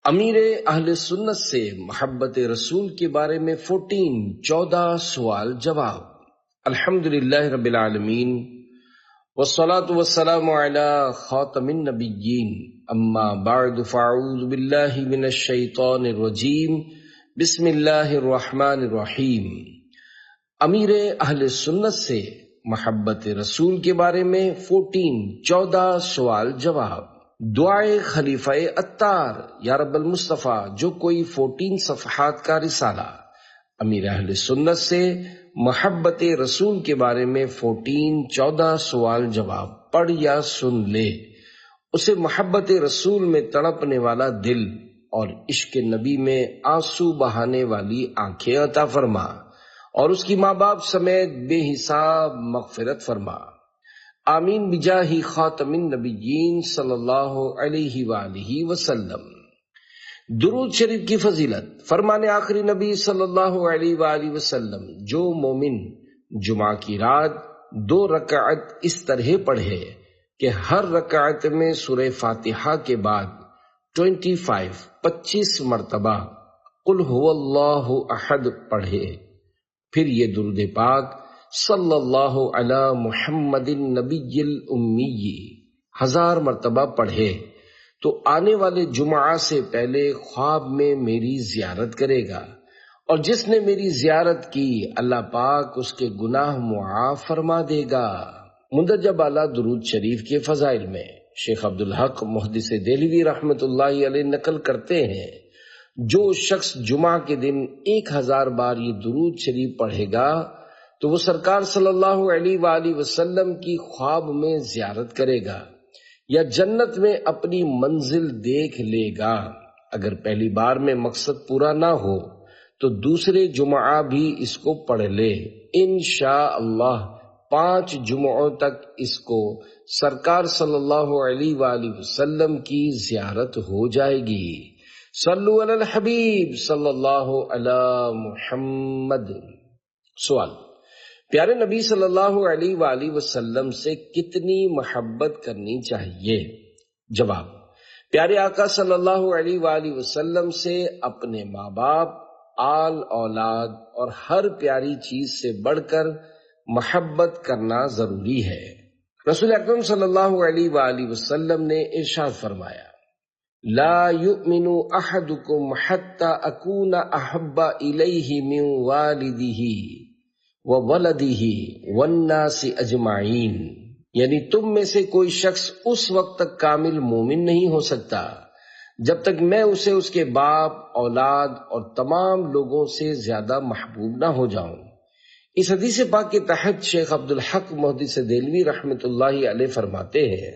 امیر اہل سنت سے محبت رسول کے بارے میں 14 سوال جواب۔ الحمدللہ رب العالمین والصلاة والسلام علی خاتم النبیین، اما بعد فاعوذ باللہ من الشیطان الرجیم، بسم اللہ الرحمن الرحیم۔ امیر اہل سنت سے محبت رسول کے بارے میں 14 سوال جواب۔ دعائے خلیفہ اتار یا رب المصطفیٰ، جو کوئی 14 صفحات کا رسالہ امیر اہل سنت سے محبت رسول کے بارے میں 14 سوال جواب پڑھ یا سن لے، اسے محبت رسول میں تڑپنے والا دل اور عشق نبی میں آنسو بہانے والی آنکھیں عطا فرما، اور اس کی ماں باپ سمیت بے حساب مغفرت فرما، آمین بجاہ خاتم النبیین صلی اللہ علیہ وآلہ وسلم۔ درود شریف کی فضیلت۔ فرمان آخری نبی صلی اللہ علیہ وآلہ وسلم، جو مومن جمعہ کی رات 2 رکعت اس طرح پڑھے کہ ہر رکعت میں سورہ فاتحہ کے بعد 25 مرتبہ قل هو اللہ احد پڑھے، پھر یہ درود پاک صلی اللہ علی محمد النبی الامی 1000 مرتبہ پڑھے، تو آنے والے جمعہ سے پہلے خواب میں میری زیارت کرے گا، اور جس نے میری زیارت کی اللہ پاک اس کے گناہ معاف فرما دے گا۔ مندرجہ بالا درود شریف کے فضائل میں شیخ عبدالحق محدث دہلوی رحمۃ اللہ علیہ نقل کرتے ہیں، جو شخص جمعہ کے دن 1000 بار یہ درود شریف پڑھے گا تو وہ سرکار صلی اللہ علیہ وآلہ وسلم کی خواب میں زیارت کرے گا یا جنت میں اپنی منزل دیکھ لے گا۔ اگر پہلی بار میں مقصد پورا نہ ہو تو دوسرے جمعہ بھی اس کو پڑھ لے، انشاءاللہ 5 جمعوں تک اس کو سرکار صلی اللہ علیہ وآلہ وسلم کی زیارت ہو جائے گی۔ صلو علی الحبیب صلی اللہ علی محمد۔ سوال: پیارے نبی صلی اللہ علیہ وآلہ وسلم سے کتنی محبت کرنی چاہیے؟ جواب: پیارے آقا صلی اللہ علیہ وآلہ وسلم سے اپنے ماں باپ، آل اولاد اور ہر پیاری چیز سے بڑھ کر محبت کرنا ضروری ہے۔ رسول اکرم صلی اللہ علیہ وآلہ وسلم نے ارشاد فرمایا: لا یؤمن احدکم حتی اکون احب الیہ من والدہ وولدہ والناس اجمعین، یعنی تم میں سے کوئی شخص اس وقت تک کامل مومن نہیں ہو سکتا جب تک میں اسے اس کے باپ، اولاد اور تمام لوگوں سے زیادہ محبوب نہ ہو جاؤں۔ اس حدیث پاک کے تحت شیخ عبدالحق محدث دہلوی رحمۃ اللہ علیہ فرماتے ہیں،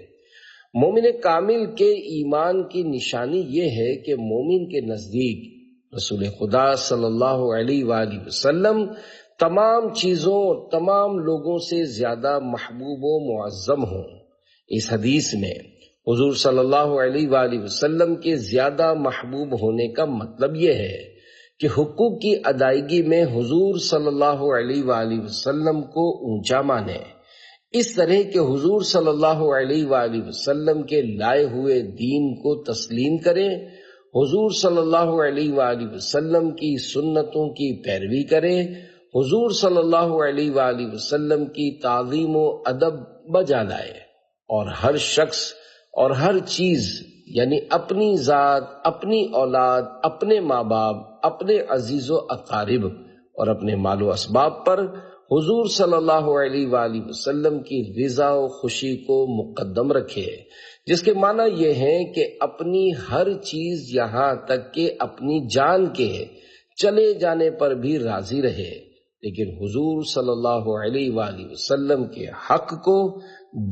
مومن کامل کے ایمان کی نشانی یہ ہے کہ مومن کے نزدیک رسول خدا صلی اللہ علیہ وآلہ وسلم تمام چیزوں اور تمام لوگوں سے زیادہ محبوب و معظم ہوں۔ اس حدیث میں حضور صلی اللہ علیہ وآلہ وسلم کے زیادہ محبوب ہونے کا مطلب یہ ہے کہ حقوق کی ادائیگی میں حضور صلی اللہ علیہ وآلہ وسلم کو اونچا مانے، اس طرح کہ حضور صلی اللہ علیہ وآلہ وسلم کے لائے ہوئے دین کو تسلیم کریں، حضور صلی اللہ علیہ وآلہ وسلم کی سنتوں کی پیروی کریں، حضور صلی اللہ علیہ وآلہ وسلم کی تعظیم و ادب بجا لائے، اور ہر شخص اور ہر چیز یعنی اپنی ذات، اپنی اولاد، اپنے ماں باپ، اپنے عزیز و اقارب اور اپنے مال و اسباب پر حضور صلی اللہ علیہ وآلہ وسلم کی رضا و خوشی کو مقدم رکھے، جس کے معنی یہ ہے کہ اپنی ہر چیز یہاں تک کہ اپنی جان کے چلے جانے پر بھی راضی رہے، لیکن حضور صلی اللہ علیہ وآلہ وسلم کے حق کو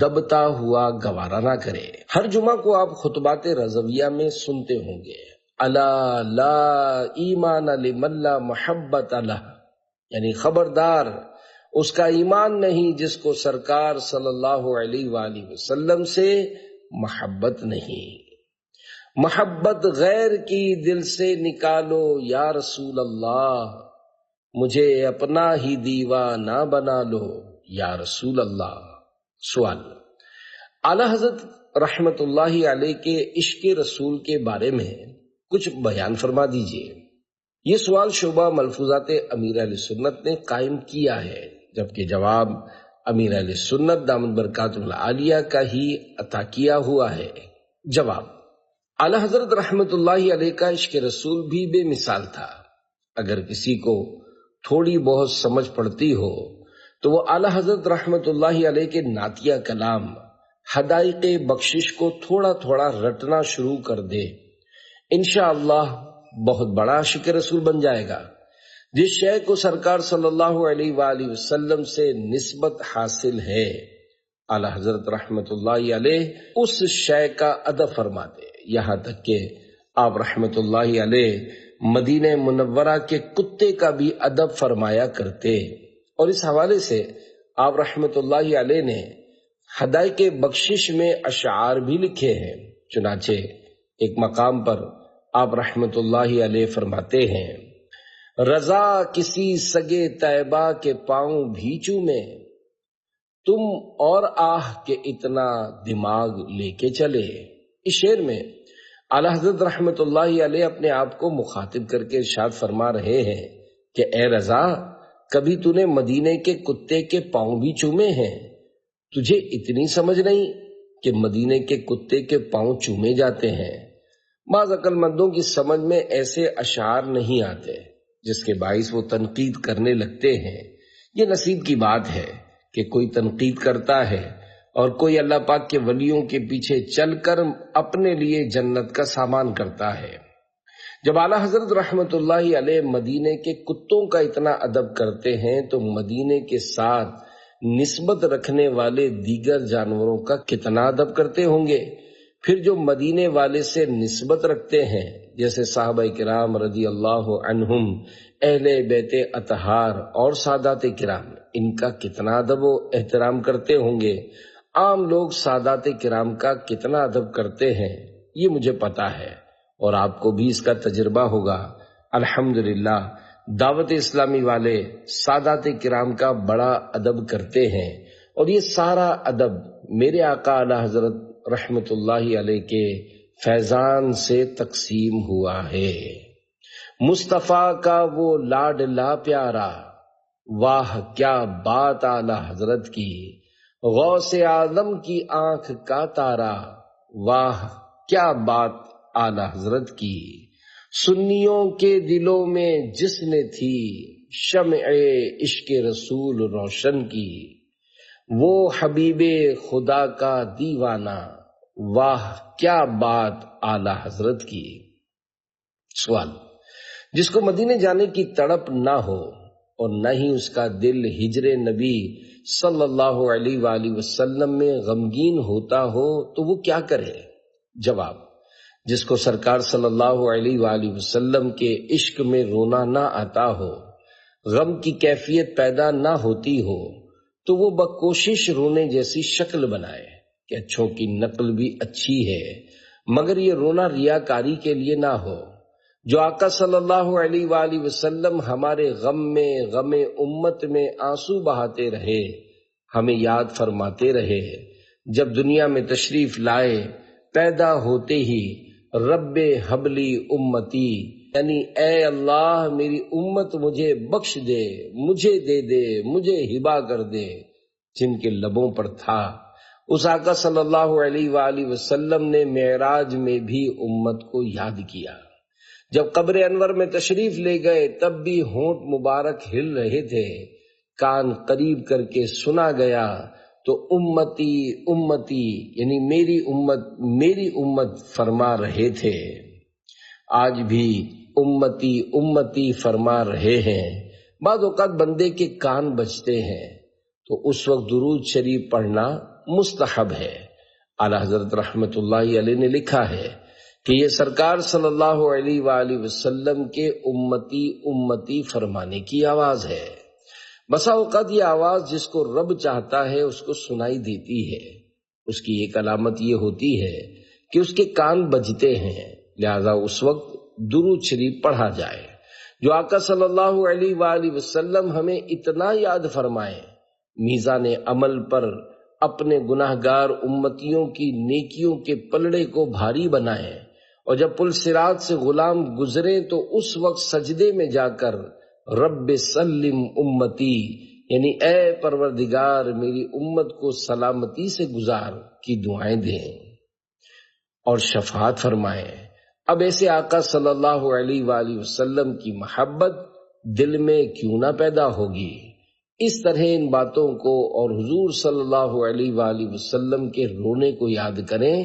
دبتا ہوا گوارا نہ کرے۔ ہر جمعہ کو آپ خطبات رضویہ میں سنتے ہوں گے، الا لا ایمان لمن لا محبت لہ، یعنی خبردار اس کا ایمان نہیں جس کو سرکار صلی اللہ علیہ وآلہ وسلم سے محبت نہیں۔ محبت غیر کی دل سے نکالو یا رسول اللہ، مجھے اپنا ہی دیوانہ بنا لو یا رسول اللہ۔ سوال: اعلی حضرت رحمت اللہ علیہ کے عشق رسول کے بارے میں کچھ بیان فرما دیجئے۔ یہ سوال شعبہ ملفوظات امیر اہل سنت نے قائم کیا ہے، جبکہ جواب امیر اہل سنت دامت برکات العالیہ کا ہی عطا کیا ہوا ہے۔ جواب: اعلی حضرت رحمت اللہ علیہ کا عشق رسول بھی بے مثال تھا۔ اگر کسی کو تھوڑی بہت سمجھ پڑتی ہو تو وہ اعلی حضرت رحمت اللہ علیہ کے نعتیہ کلام حدائق بخشش کو تھوڑا تھوڑا رٹنا شروع کر دے، انشاءاللہ بہت بڑا عاشق رسول بن جائے گا۔ جس شے کو سرکار صلی اللہ علیہ وآلہ وسلم سے نسبت حاصل ہے، اعلی حضرت رحمت اللہ علیہ اس شے کا ادب فرماتے، یہاں تک کہ آپ رحمت اللہ علیہ مدینہ منورہ کے کتے کا بھی ادب فرمایا کرتے، اور اس حوالے سے آپ رحمت اللہ علیہ نے حدائق بخشش میں اشعار بھی لکھے ہیں۔ چنانچہ ایک مقام پر آپ رحمت اللہ علیہ فرماتے ہیں: رضا کسی سگے طیبہ کے پاؤں بھی چومے، تم اور آہ کے اتنا دماغ لے کے چلے۔ اس شعر میں اعلی حضرت رحمت اللہ علیہ اپنے آپ کو مخاطب کر کے ارشاد فرما رہے ہیں کہ اے رضا، کبھی تو نے مدینے کے کتے کے پاؤں بھی چومے ہیں؟ تجھے اتنی سمجھ نہیں کہ مدینے کے کتے کے پاؤں چومے جاتے ہیں؟ بعض عقل مندوں کی سمجھ میں ایسے اشعار نہیں آتے جس کے باعث وہ تنقید کرنے لگتے ہیں۔ یہ نصیب کی بات ہے کہ کوئی تنقید کرتا ہے اور کوئی اللہ پاک کے ولیوں کے پیچھے چل کر اپنے لیے جنت کا سامان کرتا ہے۔ جب اعلیٰ حضرت رحمت اللہ علیہ مدینے کے کتوں کا اتنا ادب کرتے ہیں تو مدینے کے ساتھ نسبت رکھنے والے دیگر جانوروں کا کتنا ادب کرتے ہوں گے۔ پھر جو مدینے والے سے نسبت رکھتے ہیں، جیسے صحابہ کرام رضی اللہ عنہم، اہل بیت اطہار اور سادات کرام، ان کا کتنا ادب و احترام کرتے ہوں گے۔ عام لوگ سادات کرام کا کتنا ادب کرتے ہیں، یہ مجھے پتا ہے، اور آپ کو بھی اس کا تجربہ ہوگا۔ الحمدللہ دعوت اسلامی والے سادات کرام کا بڑا ادب کرتے ہیں، اور یہ سارا ادب میرے آقا اعلی حضرت رحمت اللہ علیہ کے فیضان سے تقسیم ہوا ہے۔ مصطفیٰ کا وہ لاڈلا پیارا، واہ کیا بات اعلی حضرت کی، غوث اعظم کی آنکھ کا تارا، واہ کیا بات اعلی حضرت کی، سنیوں کے دلوں میں جس نے تھی شمع عشق رسول روشن کی، وہ حبیب خدا کا دیوانہ، واہ کیا بات اعلی حضرت کی۔ سوال: جس کو مدینے جانے کی تڑپ نہ ہو اور نہ ہی اس کا دل ہجر نبی صلی اللہ علیہ وآلہ وسلم میں غمگین ہوتا ہو تو وہ کیا کرے؟ جواب: جس کو سرکار صلی اللہ علیہ وآلہ وسلم کے عشق میں رونا نہ آتا ہو، غم کی کیفیت پیدا نہ ہوتی ہو، تو وہ بکوشش رونے جیسی شکل بنائے کہ اچھوں کی نقل بھی اچھی ہے، مگر یہ رونا ریاکاری کے لیے نہ ہو۔ جو آقا صلی اللہ علیہ وآلہ وسلم ہمارے غم میں، غم امت میں آنسو بہاتے رہے، ہمیں یاد فرماتے رہے، جب دنیا میں تشریف لائے پیدا ہوتے ہی رب حبلی امتی، یعنی اے اللہ میری امت مجھے بخش دے، مجھے دے دے، مجھے ہبا کر دے، جن کے لبوں پر تھا، اس آقا صلی اللہ علیہ وآلہ وسلم نے معراج میں بھی امت کو یاد کیا۔ جب قبر انور میں تشریف لے گئے تب بھی ہونٹ مبارک ہل رہے تھے، کان قریب کر کے سنا گیا تو امتی امتی یعنی میری امت فرما رہے تھے۔ آج بھی امتی امتی فرما رہے ہیں۔ بعض اوقات بندے کے کان بجتے ہیں تو اس وقت درود شریف پڑھنا مستحب ہے۔ اعلیٰ حضرت رحمت اللہ علیہ نے لکھا ہے کہ یہ سرکار صلی اللہ علیہ وآلہ وسلم کے امتی امتی فرمانے کی آواز ہے۔ بسا اوقات یہ آواز جس کو رب چاہتا ہے اس کو سنائی دیتی ہے، اس کی ایک علامت یہ ہوتی ہے کہ اس کے کان بجتے ہیں، لہذا اس وقت درود شریف پڑھا جائے۔ جو آقا صلی اللہ علیہ وآلہ وسلم ہمیں اتنا یاد فرمائے، میزان عمل پر اپنے گناہگار امتیوں کی نیکیوں کے پلڑے کو بھاری بنائیں اور جب پل صراط سے غلام گزرے تو اس وقت سجدے میں جا کر رب سلم امتی، یعنی اے پروردگار میری امت کو سلامتی سے گزار کی دعائیں دیں اور شفاعت فرمائیں۔ اب ایسے آقا صلی اللہ علیہ وآلہ وسلم کی محبت دل میں کیوں نہ پیدا ہوگی؟ اس طرح ان باتوں کو اور حضور صلی اللہ علیہ وآلہ وسلم کے رونے کو یاد کریں،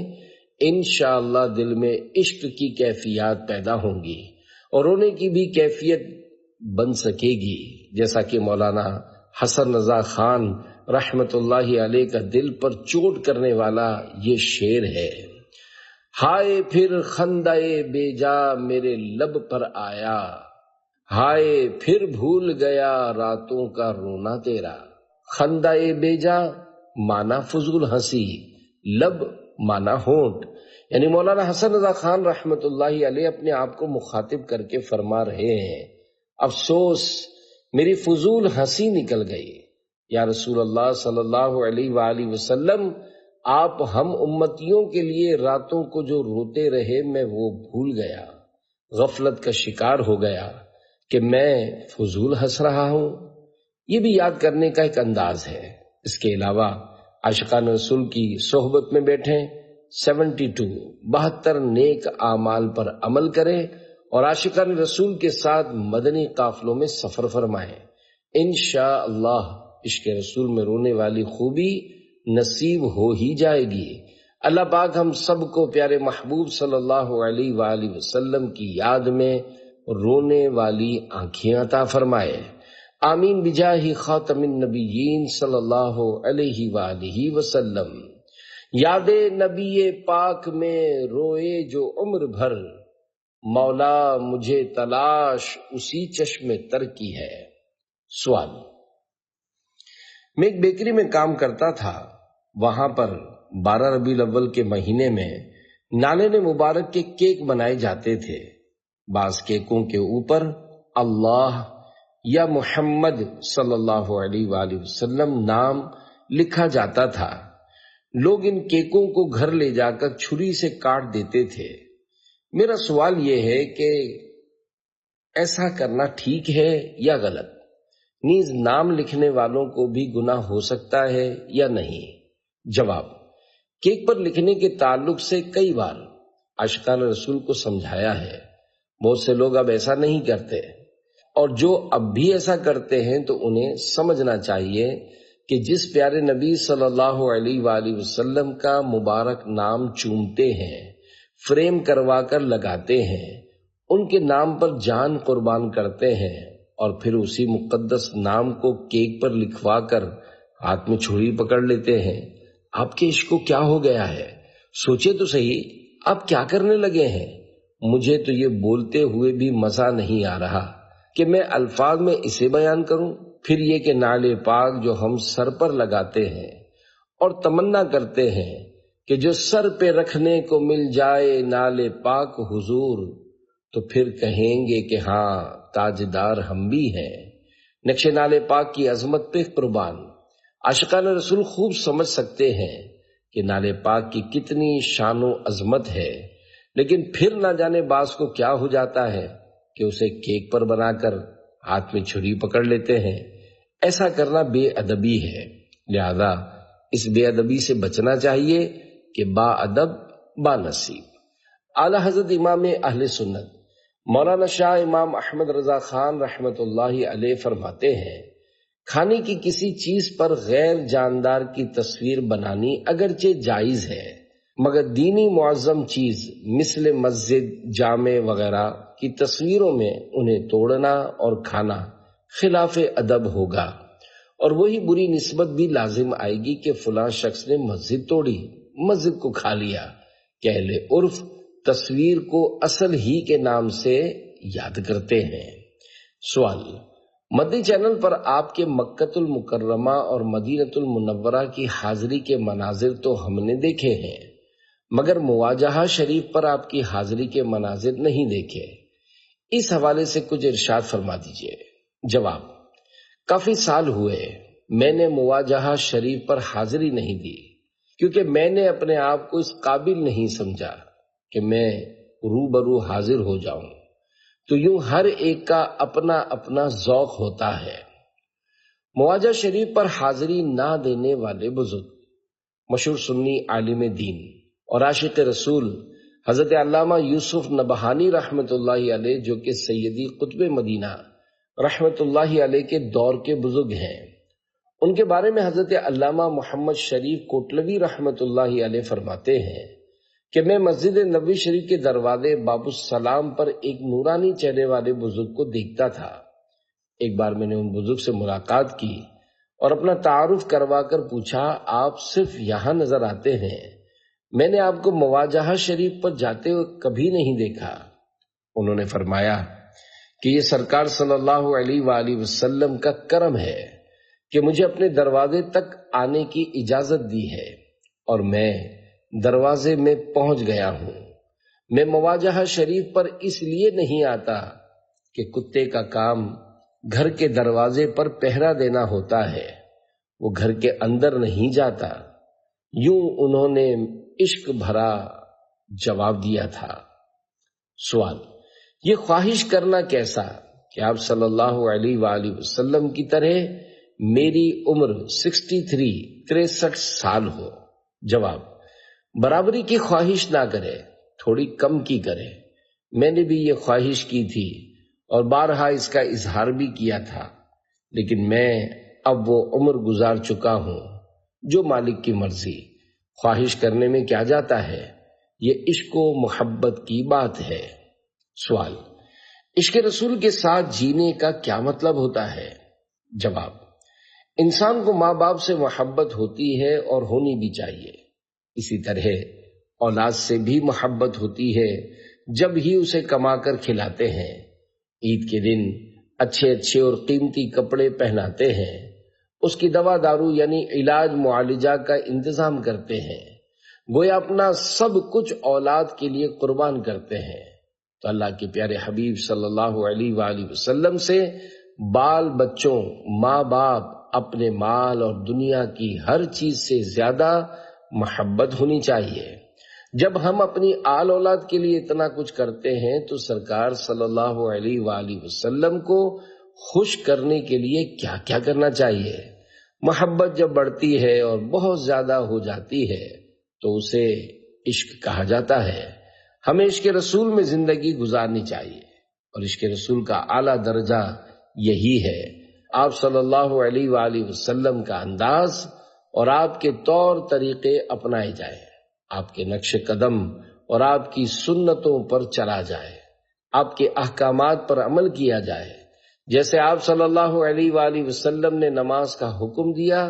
انشاءاللہ دل میں عشق کی کیفیات پیدا ہوں گی اور رونے کی بھی کیفیت بن سکے گی، جیسا کہ مولانا حسن رضا خان رحمت اللہ علیہ کا دل پر چوٹ کرنے والا یہ شعر ہے۔ ہائے پھر خندہ بے جا میرے لب پر آیا، ہائے پھر بھول گیا راتوں کا رونا تیرا۔ خندہ بے جا مانا فضول ہنسی، لب مانا ہونٹ، یعنی مولانا حسن رضا خان رحمت اللہ علیہ اپنے آپ کو مخاطب کر کے فرما رہے ہیں، افسوس میری فضول ہنسی نکل گئی۔ یا رسول اللہ صلی اللہ علیہ وآلہ وسلم، آپ ہم امتیوں کے لیے راتوں کو جو روتے رہے میں وہ بھول گیا، غفلت کا شکار ہو گیا کہ میں فضول ہنس رہا ہوں۔ یہ بھی یاد کرنے کا ایک انداز ہے۔ اس کے علاوہ عاشقان رسول کی صحبت میں بیٹھیں، 72 نیک اعمال پر عمل کریں اور عاشقان رسول کے ساتھ مدنی قافلوں میں سفر فرمائیں۔ انشاءاللہ عشق رسول میں رونے والی خوبی نصیب ہو ہی جائے گی۔ اللہ پاک ہم سب کو پیارے محبوب صلی اللہ علیہ وآلہ وسلم کی یاد میں رونے والی آنکھیں عطا فرمائے۔ آمین بجاہ خاتم النبیین صلی اللہ علیہ وآلہ وسلم۔ یاد نبی پاک میں روئے جو عمر بھر، مولا مجھے تلاش اسی چشم تر کی ہے۔ سوال: میں ایک بیکری میں کام کرتا تھا، وہاں پر 12 ربیع الاول کے مہینے میں نالے مبارک کے کیک بنائے جاتے تھے۔ بعض کیکوں کے اوپر اللہ یا محمد صلی اللہ علیہ وآلہ وسلم نام لکھا جاتا تھا۔ لوگ ان کیکوں کو گھر لے جا کر چھری سے کاٹ دیتے تھے۔ میرا سوال یہ ہے کہ ایسا کرنا ٹھیک ہے یا غلط؟ نیز نام لکھنے والوں کو بھی گناہ ہو سکتا ہے یا نہیں؟ جواب: کیک پر لکھنے کے تعلق سے کئی بار عاشقان رسول کو سمجھایا ہے۔ بہت سے لوگ اب ایسا نہیں کرتے، اور جو اب بھی ایسا کرتے ہیں تو انہیں سمجھنا چاہیے کہ جس پیارے نبی صلی اللہ علیہ وآلہ وسلم کا مبارک نام چومتے ہیں، فریم کروا کر لگاتے ہیں، ان کے نام پر جان قربان کرتے ہیں اور پھر اسی مقدس نام کو کیک پر لکھوا کر ہاتھ میں چھری پکڑ لیتے ہیں، آپ کے عشق کو کیا ہو گیا ہے؟ سوچے تو صحیح، آپ کیا کرنے لگے ہیں؟ مجھے تو یہ بولتے ہوئے بھی مزہ نہیں آ رہا کہ میں الفاظ میں اسے بیان کروں۔ پھر یہ کہ نعل پاک جو ہم سر پر لگاتے ہیں اور تمنا کرتے ہیں کہ جو سر پہ رکھنے کو مل جائے نعل پاک حضور، تو پھر کہیں گے کہ ہاں تاجدار ہم بھی ہیں۔ نقش نعل پاک کی عظمت پہ قربان عاشقان رسول خوب سمجھ سکتے ہیں کہ نعل پاک کی کتنی شان و عظمت ہے، لیکن پھر نہ جانے بعض کو کیا ہو جاتا ہے کہ اسے کیک پر بنا کر ہاتھ میں چھری پکڑ لیتے ہیں۔ ایسا کرنا بے ادبی ہے، لہذا اس بے ادبی سے بچنا چاہیے کہ با ادب با نصیب۔ اعلیٰ حضرت امام اہل سنت مولانا شاہ امام احمد رضا خان رحمت اللہ علیہ فرماتے ہیں، کھانے کی کسی چیز پر غیر جاندار کی تصویر بنانی اگرچہ جائز ہے، مگر دینی معظم چیز مثل مسجد، جامع وغیرہ کی تصویروں میں انہیں توڑنا اور کھانا خلاف ادب ہوگا، اور وہی بری نسبت بھی لازم آئے گی کہ فلاں شخص نے مسجد توڑی، مسجد کو کھا لیا، کہ اہل عرف تصویر کو اصل ہی کے نام سے یاد کرتے ہیں۔ سوال: مدنی چینل پر آپ کے مکۃ المکرمہ اور مدینۃ المنورہ کی حاضری کے مناظر تو ہم نے دیکھے ہیں، مگر مواجہہ شریف پر آپ کی حاضری کے مناظر نہیں دیکھے، اس حوالے سے کچھ ارشاد فرما دیجیے۔ جواب: کافی سال ہوئے میں نے مواجہہ شریف پر حاضری نہیں دی، کیونکہ میں نے اپنے آپ کو اس قابل نہیں سمجھا کہ میں روبرو حاضر ہو جاؤں تو یوں ہر ایک کا اپنا اپنا ذوق ہوتا ہے۔ مواجہ شریف پر حاضری نہ دینے والے بزرگ، مشہور سنی عالم دین اور عاشق رسول حضرت علامہ یوسف نبہانی رحمت اللہ علیہ، جو کہ سیدی قطب مدینہ رحمت اللہ علیہ کے دور کے بزرگ ہیں، ان کے بارے میں حضرت علامہ محمد شریف کوٹلوی رحمت اللہ علیہ فرماتے ہیں کہ میں مسجد نبوی شریف کے دروازے باب السلام پر ایک نورانی چہرے والے بزرگ کو دیکھتا تھا۔ ایک بار میں نے ان بزرگ سے ملاقات کی اور اپنا تعارف کروا کر پوچھا، آپ صرف یہاں نظر آتے ہیں، میں نے آپ کو مواجہہ شریف پر جاتے ہوئے کبھی نہیں دیکھا۔ انہوں نے فرمایا کہ یہ سرکار صلی اللہ علیہ وآلہ وسلم کا کرم ہے کہ مجھے اپنے دروازے تک آنے کی اجازت دی ہے اور میں دروازے میں پہنچ گیا ہوں۔ میں مواجہہ شریف پر اس لیے نہیں آتا کہ کتے کا کام گھر کے دروازے پر پہرا دینا ہوتا ہے، وہ گھر کے اندر نہیں جاتا۔ یوں انہوں نے عشق بھرا جواب دیا تھا۔ سوال: یہ خواہش کرنا کیسا کہ آپ صلی اللہ علیہ وآلہ وسلم کی طرح میری عمر 63 سال ہو؟ جواب: برابری کی خواہش نہ کرے، تھوڑی کم کی کرے۔ میں نے بھی یہ خواہش کی تھی اور بارہا اس کا اظہار بھی کیا تھا، لیکن میں اب وہ عمر گزار چکا ہوں جو مالک کی مرضی۔ خواہش کرنے میں کیا جاتا ہے، یہ عشق و محبت کی بات ہے۔ سوال: عشق رسول کے ساتھ جینے کا کیا مطلب ہوتا ہے؟ جواب: انسان کو ماں باپ سے محبت ہوتی ہے اور ہونی بھی چاہیے، اسی طرح اولاد سے بھی محبت ہوتی ہے جب ہی اسے کما کر کھلاتے ہیں، عید کے دن اچھے اچھے اور قیمتی کپڑے پہناتے ہیں، اس کی دوا دارو یعنی علاج معالجہ کا انتظام کرتے ہیں، گویا اپنا سب کچھ اولاد کے لیے قربان کرتے ہیں۔ تو اللہ کے پیارے حبیب صلی اللہ علیہ وآلہ وسلم سے بال بچوں، ماں باپ، اپنے مال اور دنیا کی ہر چیز سے زیادہ محبت ہونی چاہیے۔ جب ہم اپنی آل اولاد کے لیے اتنا کچھ کرتے ہیں تو سرکار صلی اللہ علیہ وآلہ وسلم کو خوش کرنے کے لیے کیا کیا کرنا چاہیے؟ محبت جب بڑھتی ہے اور بہت زیادہ ہو جاتی ہے تو اسے عشق کہا جاتا ہے۔ ہمیں عشق رسول میں زندگی گزارنی چاہیے اور عشق رسول کا اعلیٰ درجہ یہی ہے۔ آپ صلی اللہ علیہ وآلہ وسلم کا انداز اور آپ کے طور طریقے اپنائے جائیں، آپ کے نقش قدم اور آپ کی سنتوں پر چلا جائے، آپ کے احکامات پر عمل کیا جائے۔ جیسے آپ صلی اللہ علیہ وآلہ وسلم نے نماز کا حکم دیا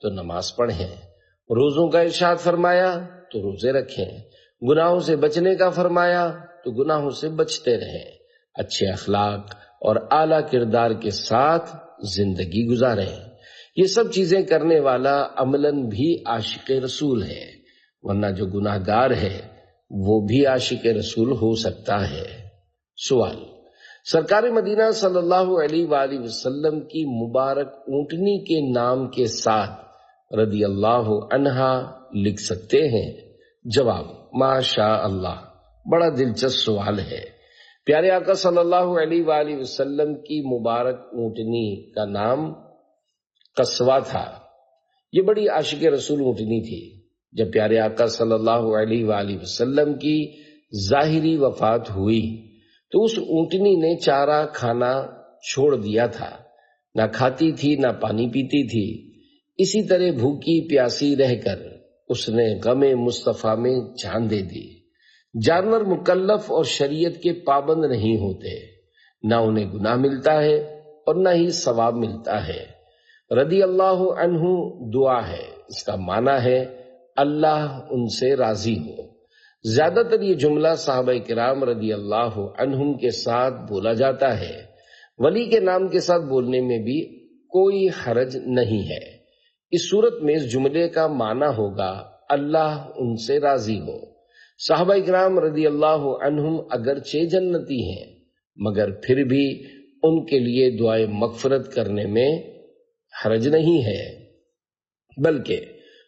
تو نماز پڑھیں، روزوں کا ارشاد فرمایا تو روزے رکھیں، گناہوں سے بچنے کا فرمایا تو گناہوں سے بچتے رہیں، اچھے اخلاق اور اعلیٰ کردار کے ساتھ زندگی گزاریں۔ یہ سب چیزیں کرنے والا عملاً بھی عاشق رسول ہے، ورنہ جو گناہ گار ہے وہ بھی عاشق رسول ہو سکتا ہے۔ سوال: سرکار مدینہ صلی اللہ علیہ وآلہ وسلم کی مبارک اونٹنی کے نام کے ساتھ رضی اللہ عنہا لکھ سکتے ہیں؟ جواب: ماشاء اللہ، بڑا دلچسپ سوال ہے۔ پیارے آقا صلی اللہ علیہ وآلہ وسلم کی مبارک اونٹنی کا نام قصوہ تھا۔ یہ بڑی عاشق رسول اونٹنی تھی۔ جب پیارے آقا صلی اللہ علیہ وآلہ وسلم کی ظاہری وفات ہوئی تو اس اونٹنی نے چارہ کھانا چھوڑ دیا تھا، نہ کھاتی تھی نہ پانی پیتی تھی۔ اسی طرح بھوکی پیاسی رہ کر اس نے غم مصطفیٰ میں جان دے دی۔ جانور مکلف اور شریعت کے پابند نہیں ہوتے، نہ انہیں گناہ ملتا ہے اور نہ ہی ثواب ملتا ہے۔ رضی اللہ عنہ دعا ہے، اس کا معنی ہے اللہ ان سے راضی ہو۔ زیادہ تر یہ جملہ صحابہ کرام رضی اللہ عنہم کے ساتھ بولا جاتا ہے۔ ولی کے نام کے ساتھ بولنے میں بھی کوئی حرج نہیں ہے۔ اس صورت میں اس جملے کا معنی ہوگا اللہ ان سے راضی ہو۔ صحابہ کرام رضی اللہ عنہم اگرچہ جنتی ہیں مگر پھر بھی ان کے لیے دعائے مغفرت کرنے میں حرج نہیں ہے، بلکہ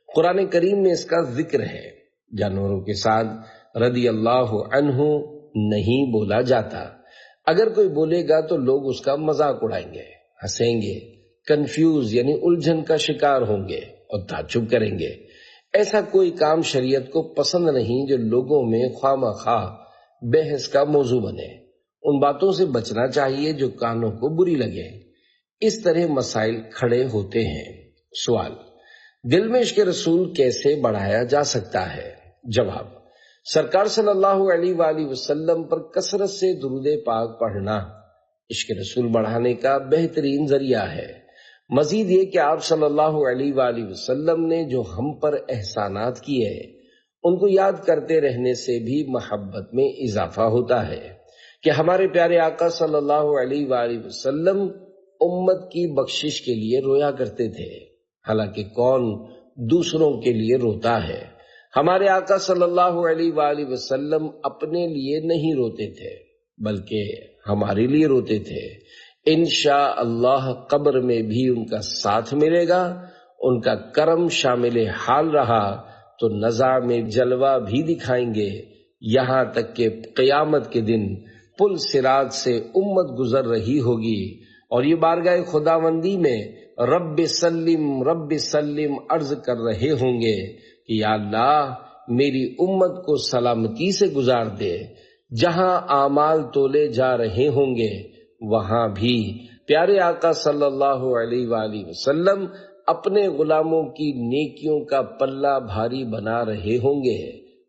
قرآن کریم میں اس کا ذکر ہے۔ جانوروں کے ساتھ رضی اللہ عنہ نہیں بولا جاتا۔ اگر کوئی بولے گا تو لوگ اس کا مذاق اڑائیں گے، ہنسیں گے، کنفیوز یعنی الجھن کا شکار ہوں گے اور تعجب کریں گے۔ ایسا کوئی کام شریعت کو پسند نہیں جو لوگوں میں خواہ مخواہ بحث کا موضوع بنے۔ ان باتوں سے بچنا چاہیے جو کانوں کو بری لگے۔ اس طرح مسائل کھڑے ہوتے ہیں۔ سوال: دل میں عشق رسول کیسے بڑھایا جا سکتا ہے؟ جواب: سرکار صلی اللہ علیہ وآلہ وسلم پر کثرت سے درود پاک پڑھنا عشق رسول بڑھانے کا بہترین ذریعہ ہے۔ مزید یہ کہ آپ صلی اللہ علیہ وآلہ وسلم نے جو ہم پر احسانات کیے ان کو یاد کرتے رہنے سے بھی محبت میں اضافہ ہوتا ہے کہ ہمارے پیارے آقا صلی اللہ علیہ وآلہ وسلم امت کی بخشش کے لیے رویا کرتے تھے، حالانکہ کون دوسروں کے لیے روتا ہے؟ ہمارے آقا صلی اللہ علیہ وآلہ وسلم اپنے لیے نہیں روتے تھے بلکہ ہمارے لیے روتے تھے۔ انشاءاللہ قبر میں بھی ان کا ساتھ ملے گا۔ ان کا کرم شامل حال رہا تو نزع میں جلوہ بھی دکھائیں گے، یہاں تک کہ قیامت کے دن پل صراط سے امت گزر رہی ہوگی اور یہ بارگاہ خداوندی میں رب سلم عرض کر رہے ہوں گے کہ یا اللہ میری امت کو سلامتی سے گزار دے۔ جہاں اعمال تولے جا رہے ہوں گے وہاں بھی پیارے آقا صلی اللہ علیہ وآلہ وسلم اپنے غلاموں کی نیکیوں کا پلہ بھاری بنا رہے ہوں گے،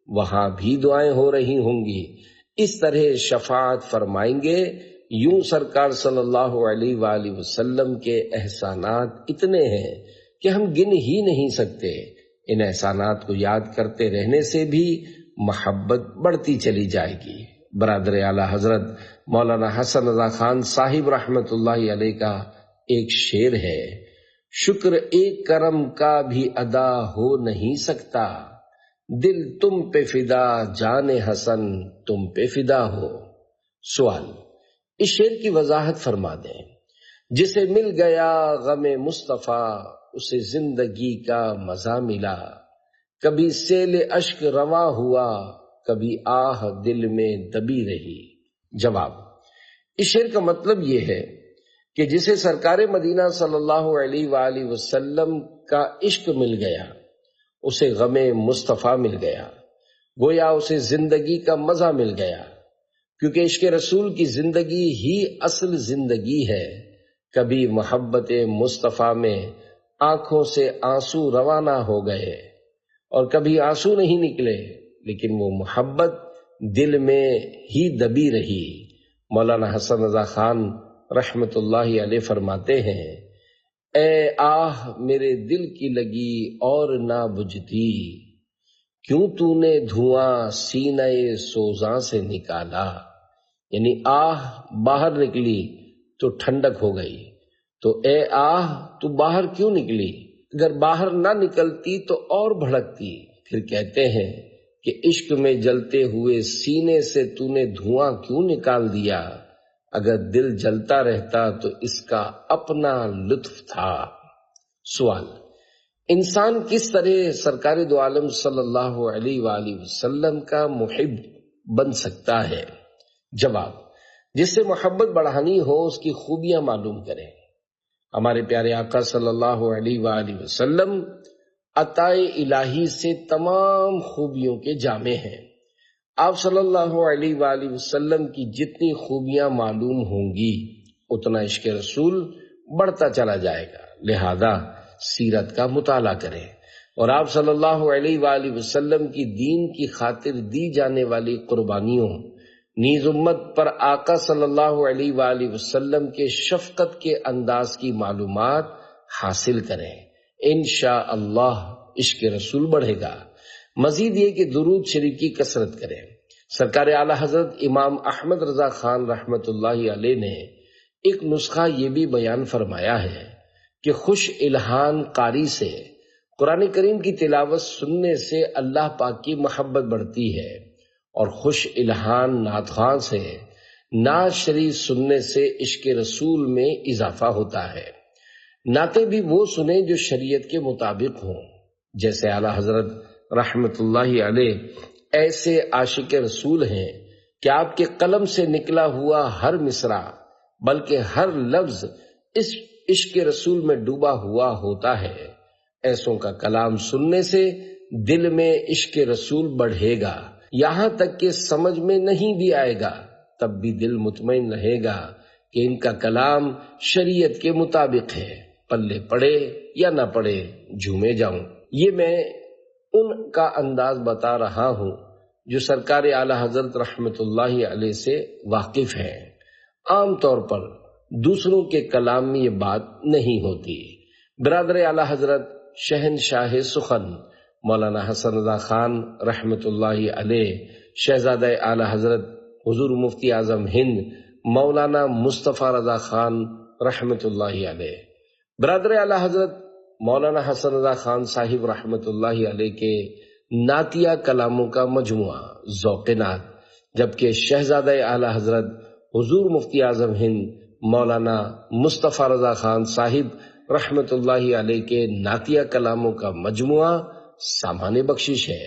وہاں بھی دعائیں ہو رہی ہوں گی۔ اس طرح شفاعت فرمائیں گے۔ یوں سرکار صلی اللہ علیہ وآلہ وسلم کے احسانات اتنے ہیں کہ ہم گن ہی نہیں سکتے۔ ان احسانات کو یاد کرتے رہنے سے بھی محبت بڑھتی چلی جائے گی۔ برادر اعلیٰ حضرت مولانا حسن رضا خان صاحب رحمت اللہ علیہ کا ایک شعر ہے: شکر ایک کرم کا بھی ادا ہو نہیں سکتا، دل تم پہ فدا جان حسن تم پہ فدا ہو۔ سوال: اس شعر کی وضاحت فرما دیں۔ جسے مل گیا غم مصطفیٰ اسے زندگی کا مزہ ملا، کبھی سیل اشک رواں ہوا کبھی آہ دل میں دبی رہی۔ جواب: اس شعر کا مطلب یہ ہے کہ جسے سرکار مدینہ صلی اللہ علیہ وآلہ وسلم کا عشق مل گیا اسے غم مصطفیٰ مل گیا، گویا اسے زندگی کا مزہ مل گیا، کیونکہ عشق رسول کی زندگی ہی اصل زندگی ہے۔ کبھی محبت مصطفیٰ میں آنکھوں سے آنسو روانہ ہو گئے اور کبھی آنسو نہیں نکلے، لیکن وہ محبت دل میں ہی دبی رہی۔ مولانا حسن رضا خان رحمت اللہ علیہ فرماتے ہیں: اے آہ میرے دل کی لگی اور نہ بجھتی، کیوں تو نے دھواں سینہ سوزاں سے نکالا؟ یعنی آہ باہر نکلی تو ٹھنڈک ہو گئی، تو اے آہ تو باہر کیوں نکلی؟ اگر باہر نہ نکلتی تو اور بھڑکتی۔ پھر کہتے ہیں کہ عشق میں جلتے ہوئے سینے سے تو نے دھواں کیوں نکال دیا؟ اگر دل جلتا رہتا تو اس کا اپنا لطف تھا۔ سوال: انسان کس طرح سرکار دو عالم صلی اللہ علیہ وآلہ وسلم کا محب بن سکتا ہے؟ جواب: جس سے محبت بڑھانی ہو اس کی خوبیاں معلوم کریں۔ ہمارے پیارے آقا صلی اللہ علیہ وآلہ وسلم عطائے الہی سے تمام خوبیوں کے جامع ہیں۔ آپ صلی اللہ علیہ وآلہ وسلم کی جتنی خوبیاں معلوم ہوں گی اتنا عشق رسول بڑھتا چلا جائے گا۔ لہذا سیرت کا مطالعہ کریں اور آپ صلی اللہ علیہ وآلہ وسلم کی دین کی خاطر دی جانے والی قربانیوں، نیز امت پر آقا صلی اللہ علیہ وآلہ وسلم کے شفقت کے انداز کی معلومات حاصل کریں۔ انشاءاللہ عشق رسول بڑھے گا۔ مزید یہ کہ درود شریف کی کثرت کریں۔ سرکار اعلیٰ حضرت امام احمد رضا خان رحمت اللہ علیہ نے ایک نسخہ یہ بھی بیان فرمایا ہے کہ خوش الہان قاری سے قرآن کریم کی تلاوت سننے سے اللہ پاک کی محبت بڑھتی ہے، اور خوش الہان نعت خواں سے نعت شریف سننے سے عشق رسول میں اضافہ ہوتا ہے۔ نعتیں بھی وہ سنیں جو شریعت کے مطابق ہوں، جیسے اعلیٰ حضرت رحمت اللہ علیہ ایسے عاشق رسول ہیں کہ آپ کے قلم سے نکلا ہوا ہر مصرع بلکہ ہر لفظ اس عشق رسول میں ڈوبا ہوا ہوتا ہے۔ ایسوں کا کلام سننے سے دل میں عشق رسول بڑھے گا، یہاں تک کہ سمجھ میں نہیں بھی آئے گا تب بھی دل مطمئن رہے گا کہ ان کا کلام شریعت کے مطابق ہے، پلے پڑے یا نہ پڑے جھومے جاؤں۔ یہ میں ان کا انداز بتا رہا ہوں جو سرکار اعلی حضرت رحمت اللہ علیہ سے واقف ہیں۔ عام طور پر دوسروں کے کلام میں یہ بات نہیں ہوتی۔ برادر اعلی حضرت شہنشاہ سخن مولانا حسن رضا خان رحمت اللہ علیہ، شہزادہ اعلی حضرت حضور مفتی اعظم ہند مولانا مصطفیٰ رضا خان رحمت اللہ علیہ، برادر اعلی حضرت مولانا حسن رضا خان صاحب رحمت اللہ علیہ کے نعتیہ کلاموں کا مجموعہ ذوق نعت، جبکہ شہزادہ اعلی حضرت حضور مفتی اعظم ہند مولانا مصطفیٰ رضا خان صاحب رحمت اللہ علیہ کے نعتیہ کلاموں کا مجموعہ سامان بخشش ہے۔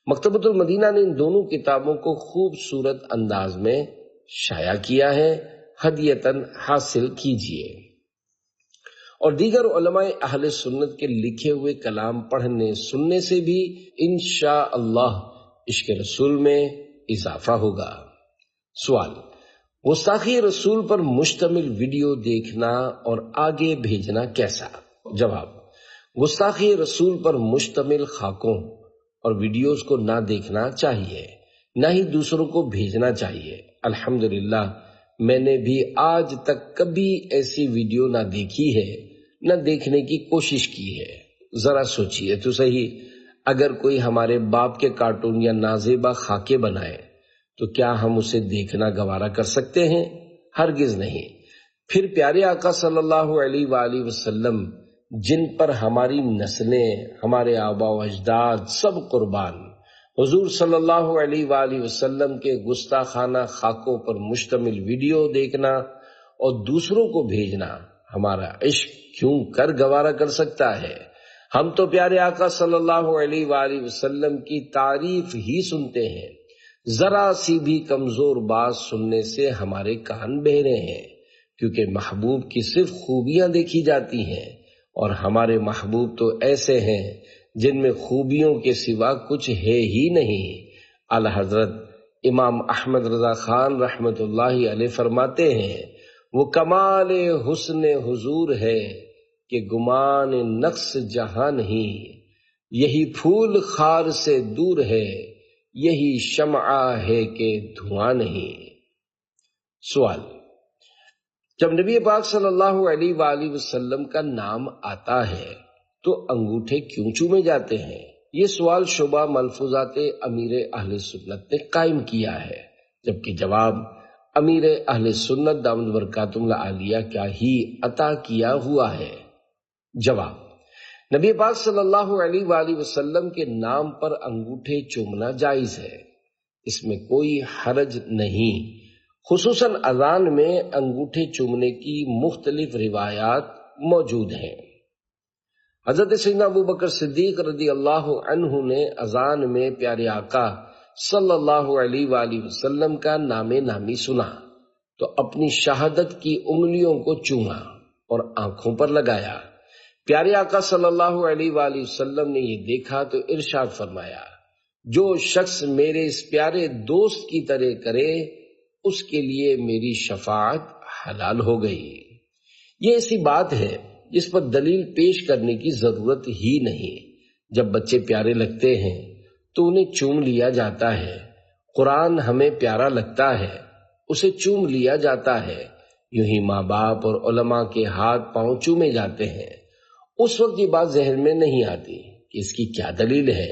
مکتبۃ المدینہ نے ان دونوں کتابوں کو خوبصورت انداز میں شائع کیا ہے، ہدیتاً حاصل کیجیے۔ اور دیگر علماء اہل سنت کے لکھے ہوئے کلام پڑھنے سننے سے بھی انشاءاللہ عشق رسول میں اضافہ ہوگا۔ سوال: گستاخی رسول پر مشتمل ویڈیو دیکھنا اور آگے بھیجنا کیسا؟ جواب: گستاخی رسول پر مشتمل خاکوں اور ویڈیوز کو نہ دیکھنا چاہیے، نہ ہی دوسروں کو بھیجنا چاہیے۔ الحمدللہ میں نے بھی آج تک کبھی ایسی ویڈیو نہ دیکھی ہے، نہ دیکھنے کی کوشش کی ہے۔ ذرا سوچئے تو صحیح، اگر کوئی ہمارے باپ کے کارٹون یا نازیبا خاکے بنائے تو کیا ہم اسے دیکھنا گوارا کر سکتے ہیں؟ ہرگز نہیں۔ پھر پیارے آقا صلی اللہ علیہ وآلہ وسلم جن پر ہماری نسلیں، ہمارے آباء و اجداد سب قربان، حضور صلی اللہ علیہ وآلہ وسلم کے گستاخانہ خاکوں پر مشتمل ویڈیو دیکھنا اور دوسروں کو بھیجنا ہمارا عشق کیوں کر گوارا کر سکتا ہے؟ ہم تو پیارے آقا صلی اللہ علیہ وآلہ وسلم کی تعریف ہی سنتے ہیں، ذرا سی بھی کمزور بات سننے سے ہمارے کان بہرے ہیں، کیونکہ محبوب کی صرف خوبیاں دیکھی جاتی ہیں، اور ہمارے محبوب تو ایسے ہیں جن میں خوبیوں کے سوا کچھ ہے ہی نہیں۔ اعلی حضرت امام احمد رضا خان رحمت اللہ علیہ فرماتے ہیں، وہ کمال حسن حضور ہے کہ گمان نقص جہاں نہیں، یہی پھول خار سے دور ہے، یہی شمع ہے کہ دھواں نہیں۔ سوال: جب نبی پاک صلی اللہ علیہ وآلہ وسلم کا نام آتا ہے تو انگوٹھے کیوں چومے جاتے ہیں؟ یہ سوال شبہ ملفوظات امیر اہل سنت نے قائم کیا ہے، جبکہ جواب امیر اہل سنت دامت برکاتہم العالیہ کیا ہی عطا کیا ہوا ہے۔ جواب: نبی پاک صلی اللہ علیہ وآلہ وسلم کے نام پر انگوٹھے چومنا جائز ہے، اس میں کوئی حرج نہیں۔ خصوصاً اذان میں انگوٹھے چومنے کی مختلف روایات موجود ہیں۔ حضرت سیدنا ابوبکر صدیق رضی اللہ عنہ نے اذان میں پیارے آقا صلی اللہ علیہ وآلہ وسلم کا نام نامی سنا تو اپنی شہادت کی انگلیوں کو چوما اور آنکھوں پر لگایا۔ پیارے آقا صلی اللہ علیہ وآلہ وسلم نے یہ دیکھا تو ارشاد فرمایا، جو شخص میرے اس پیارے دوست کی طرح کرے اس کے لیے میری شفاعت حلال ہو گئی۔ یہ ایسی بات ہے جس پر دلیل پیش کرنے کی ضرورت ہی نہیں۔ جب بچے پیارے لگتے ہیں تو انہیں چوم لیا جاتا ہے، قرآن ہمیں پیارا لگتا ہے، اسے چوم لیا جاتا ہے، یوں ہی ماں باپ اور علماء کے ہاتھ پاؤں چومے جاتے ہیں۔ اس وقت یہ بات ذہن میں نہیں آتی کہ اس کی کیا دلیل ہے۔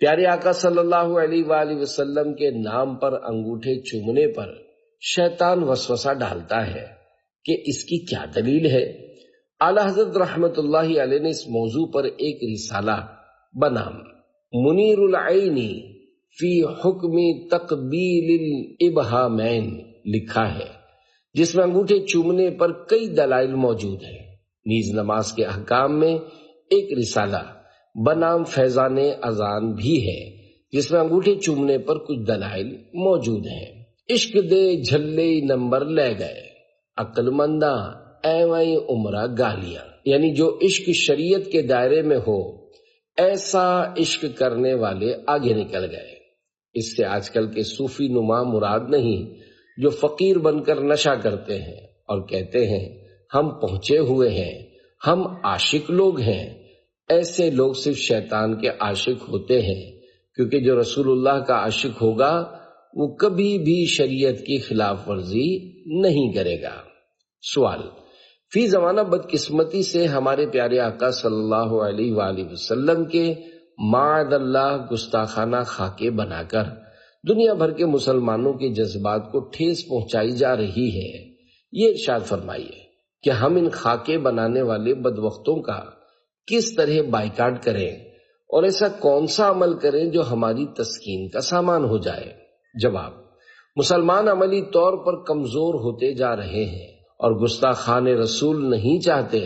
پیارے آقا صلی اللہ علیہ وآلہ وسلم کے نام پر انگوٹھے چومنے پر شیطان وسوسہ ڈالتا ہے کہ اس کی کیا دلیل ہے۔ اعلی حضرت رحمت اللہ علیہ نے اس موضوع پر ایک رسالہ بنام منیر العین فی حکم تقبیل الابہامین لکھا ہے، جس میں انگوٹھے چومنے پر کئی دلائل موجود ہیں۔ نیز نماز کے احکام میں ایک رسالہ بنام فیضان اذان بھی ہے، جس میں انگوٹھے چومنے پر کچھ دلائل موجود ہیں۔ عشق دے جھلے نمبر لے گئے، عقل منداں ایویں عمرہ گالیاں، یعنی جو عشق شریعت کے دائرے میں ہو ایسا عشق کرنے والے آگے نکل گئے۔ اس سے آج کل کے صوفی نما مراد نہیں جو فقیر بن کر نشہ کرتے ہیں اور کہتے ہیں ہم پہنچے ہوئے ہیں، ہم عاشق لوگ ہیں۔ ایسے لوگ صرف شیطان کے عاشق ہوتے ہیں، کیونکہ جو رسول اللہ کا عاشق ہوگا وہ کبھی بھی شریعت کی خلاف ورزی نہیں کرے گا۔ سوال: فی زمانہ بدقسمتی سے ہمارے پیارے آقا صلی اللہ علیہ وآلہ وسلم کے معاذ اللہ گستاخانہ خاکے بنا کر دنیا بھر کے مسلمانوں کے جذبات کو ٹھیس پہنچائی جا رہی ہے۔ یہ ارشاد فرمائیے کہ ہم ان خاکے بنانے والے بدبختوں کا کس طرح بائیکاٹ کریں اور ایسا کون سا عمل کریں جو ہماری تسکین کا سامان ہو جائے؟ جواب: مسلمان عملی طور پر کمزور ہوتے جا رہے ہیں اور گستاخان رسول نہیں چاہتے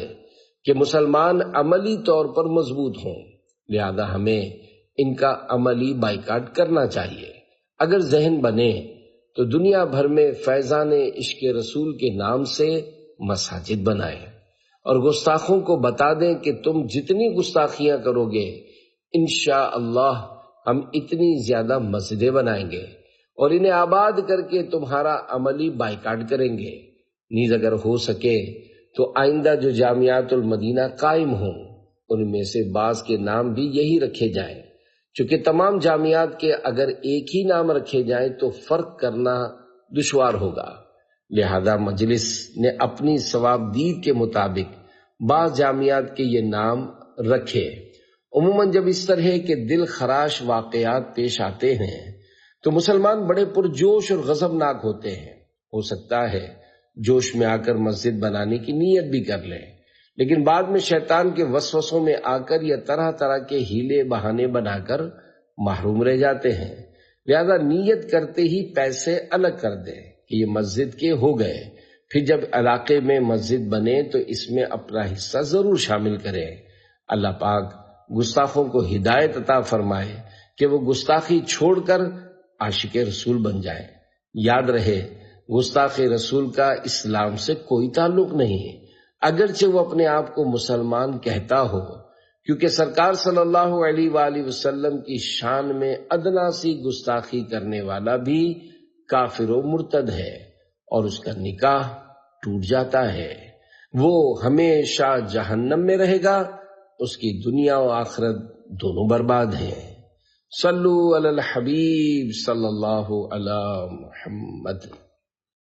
کہ مسلمان عملی طور پر مضبوط ہوں، لہذا ہمیں ان کا عملی بائیکاٹ کرنا چاہیے۔ اگر ذہن بنے تو دنیا بھر میں فیضان عشق رسول کے نام سے مساجد بنائیں اور گستاخوں کو بتا دیں کہ تم جتنی گستاخیاں کرو گے انشاءاللہ ہم اتنی زیادہ مسجدیں بنائیں گے اور انہیں آباد کر کے تمہارا عملی بائیکاٹ کریں گے۔ نیز اگر ہو سکے تو آئندہ جو جامعات المدینہ قائم ہوں ان میں سے بعض کے نام بھی یہی رکھے جائیں، چونکہ تمام جامعات کے اگر ایک ہی نام رکھے جائیں تو فرق کرنا دشوار ہوگا، لہذا مجلس نے اپنی ثوابدید کے مطابق بعض جامعات کے یہ نام رکھے۔ عموماً جب اس طرح کے دل خراش واقعات پیش آتے ہیں تو مسلمان بڑے پرجوش اور غضبناک ہوتے ہیں۔ ہو سکتا ہے جوش میں آ کر مسجد بنانے کی نیت بھی کر لیں، لیکن بعد میں شیطان کے وسوسوں میں آ کر یا طرح طرح کے ہیلے بہانے بنا کر محروم رہ جاتے ہیں۔ لہذا نیت کرتے ہی پیسے الگ کر دیں کہ یہ مسجد کے ہو گئے، پھر جب علاقے میں مسجد بنے تو اس میں اپنا حصہ ضرور شامل کریں۔ اللہ پاک گستاخوں کو ہدایت عطا فرمائے کہ وہ گستاخی چھوڑ کر عاشق رسول بن جائیں۔ یاد رہے گستاخ رسول کا اسلام سے کوئی تعلق نہیں ہے، اگرچہ وہ اپنے آپ کو مسلمان کہتا ہو، کیونکہ سرکار صلی اللہ علیہ وآلہ وسلم کی شان میں ادنا سی گستاخی کرنے والا بھی کافر و مرتد ہے اور اس کا نکاح ٹوٹ جاتا ہے، وہ ہمیشہ جہنم میں رہے گا، اس کی دنیا و آخرت دونوں برباد ہیں۔ صلو علی الحبیب صلی اللہ علی محمد۔